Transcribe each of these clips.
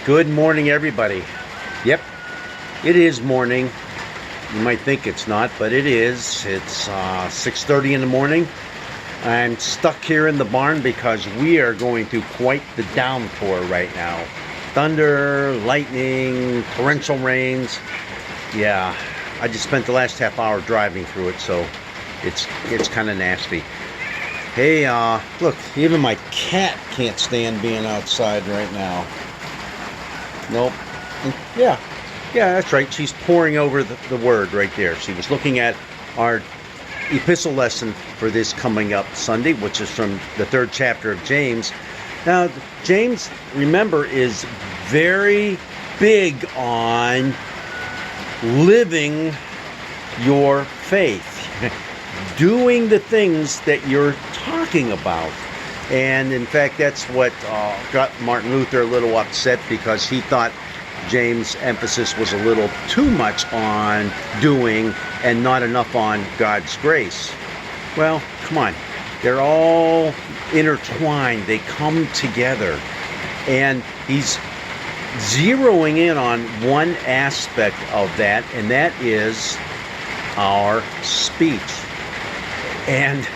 Good morning, everybody. Yep, it is morning. You might think it's not, but it is. It's 6:30 in the morning. I'm stuck here in the barn because we are going through quite the downpour right now. Thunder, lightning, torrential rains. Yeah, I just spent the last half hour driving through it, so it's kind of nasty. Hey, look, even my cat can't stand being outside right now. Nope. Yeah, that's right. She's poring over the word right there. She was looking at our epistle lesson for this coming up Sunday, which is from the 3rd chapter of James. Now, James, remember, is very big on living your faith, doing the things that you're talking about. And in fact, that's what got Martin Luther a little upset, because he thought James' emphasis was a little too much on doing and not enough on God's grace. Well, come on. They're all intertwined. They come together. And he's zeroing in on one aspect of that, and that is our speech. And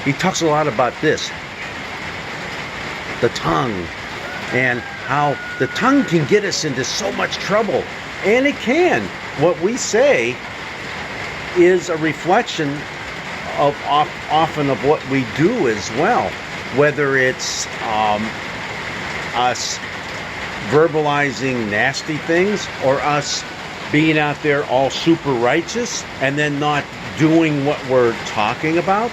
he talks a lot about this, the tongue, and how the tongue can get us into so much trouble. And it can. What we say is a reflection of often of what we do as well, whether it's us verbalizing nasty things, or us being out there all super righteous and then not doing what we're talking about.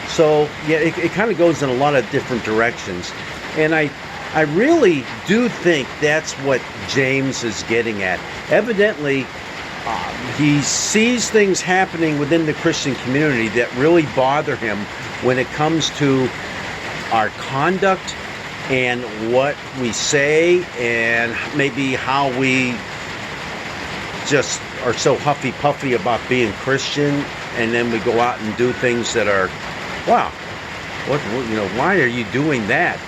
So yeah, it kind of goes in a lot of different directions. And I really do think that's what James is getting at. Evidently, he sees things happening within the Christian community that really bother him when it comes to our conduct and what we say, and maybe how we just are so huffy-puffy about being Christian, and then we go out and do things that are, wow, why are you doing that?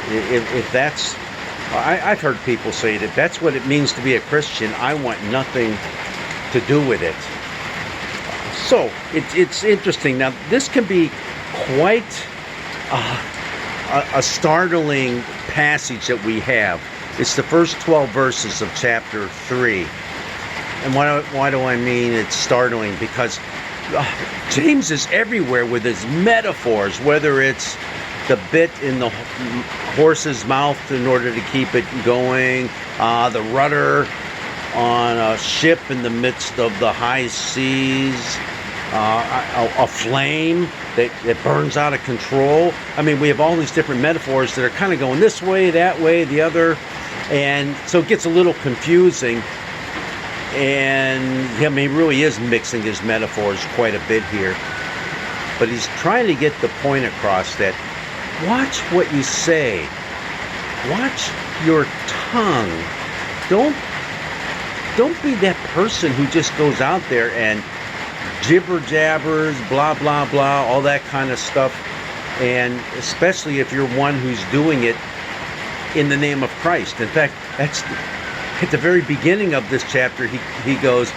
If that's, I've heard people say that that's what it means to be a Christian. I want nothing to do with it. So it's interesting. Now, this can be quite a startling passage that we have. It's the first 12 verses of chapter 3. And why do I mean it's startling? Because James is everywhere with his metaphors, whether it's the bit in the horse's mouth in order to keep it going, the rudder on a ship in the midst of the high seas, a flame that burns out of control. I mean, we have all these different metaphors that are kind of going this way, that way, the other, and so it gets a little confusing. And I mean, he really is mixing his metaphors quite a bit here, but he's trying to get the point across that watch what you say. Watch your tongue. Don't be that person who just goes out there and jibber jabbers, blah blah blah, all that kind of stuff. And especially if you're one who's doing it in the name of Christ. In fact, that's at the very beginning of this chapter. He goes,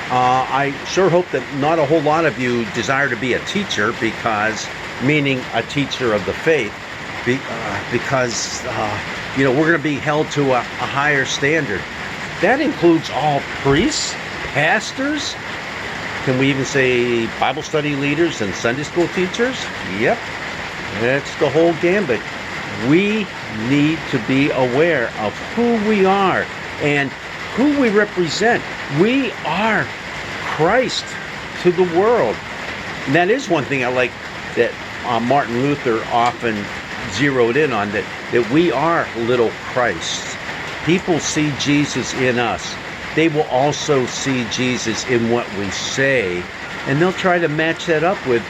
I sure hope that not a whole lot of you desire to be a teacher, meaning a teacher of the faith, because we're going to be held to a higher standard. That includes all priests, pastors. Can we even say Bible study leaders and Sunday school teachers? Yep, that's the whole gambit. We need to be aware of who we are and who we represent. We are Christ to the world. And that is one thing I like that Martin Luther often zeroed in on, that we are little Christs. People see Jesus in us. They will also see Jesus in what we say, and they'll try to match that up with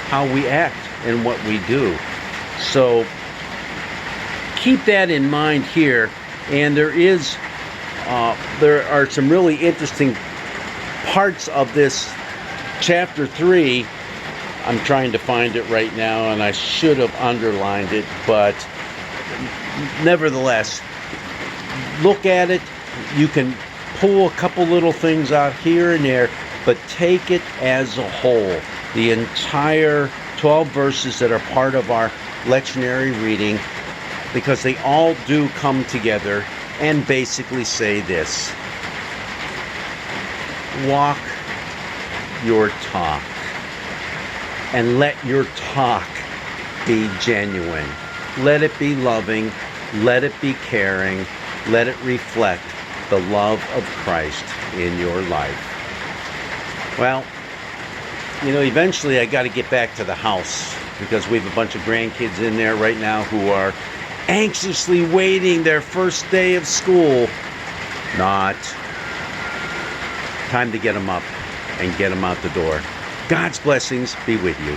how we act and what we do. So keep that in mind here. And there are some really interesting parts of this chapter 3. I'm trying to find it right now, and I should have underlined it, but nevertheless, look at it. You can pull a couple little things out here and there, but take it as a whole. The entire 12 verses that are part of our lectionary reading, because they all do come together and basically say this: walk your talk, and let your talk be genuine. Let it be loving, let it be caring, let it reflect the love of Christ in your life. Well, eventually I got to get back to the house, because we have a bunch of grandkids in there right now who are anxiously waiting their first day of school. Not. Time to get them up and get them out the door. God's blessings be with you.